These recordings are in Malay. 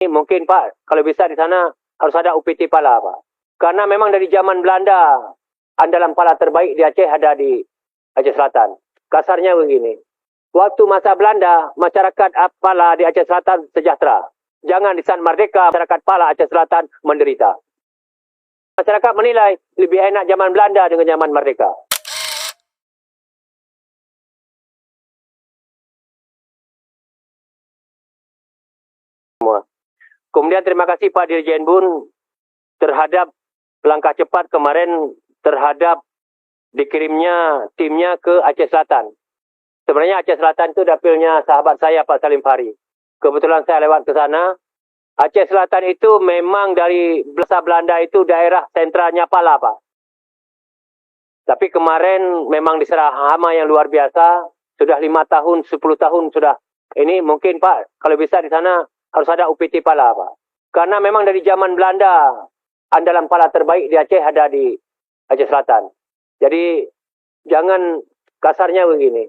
Mungkin Pak, kalau bisa di sana harus ada UPT pala Pak. Karena memang dari zaman Belanda, andalan pala terbaik di Aceh ada di Aceh Selatan. Kasarnya begini, waktu masa Belanda, masyarakat pala di Aceh Selatan sejahtera. Jangan di saat merdeka, masyarakat pala Aceh Selatan menderita. Masyarakat menilai lebih enak zaman Belanda dengan zaman merdeka. Kemudian terima kasih Pak Dirjen Bun terhadap langkah cepat kemarin terhadap dikirimnya timnya ke Aceh Selatan. Sebenarnya Aceh Selatan itu dapilnya sahabat saya Pak Salim Fahri. Kebetulan saya lewat ke sana. Aceh Selatan itu memang dari bahasa Belanda itu daerah sentralnya pala Pak. Tapi kemarin memang diserah hama yang luar biasa. Sudah 5 tahun, 10 tahun sudah. Ini mungkin Pak, kalau bisa di sana harus ada UPT pala Pak. Karena memang dari zaman Belanda, andalan pala terbaik di Aceh ada di Aceh Selatan. Jadi jangan kasarnya begini.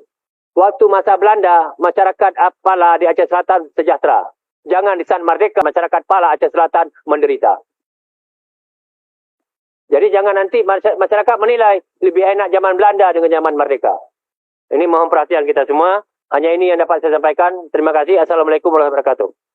Waktu masa Belanda, masyarakat pala di Aceh Selatan sejahtera. Jangan di saat merdeka, masyarakat pala Aceh Selatan menderita. Jadi jangan nanti masyarakat menilai lebih enak zaman Belanda dengan zaman merdeka. Ini mohon perhatian kita semua. Hanya ini yang dapat saya sampaikan. Terima kasih. Assalamualaikum warahmatullahi wabarakatuh.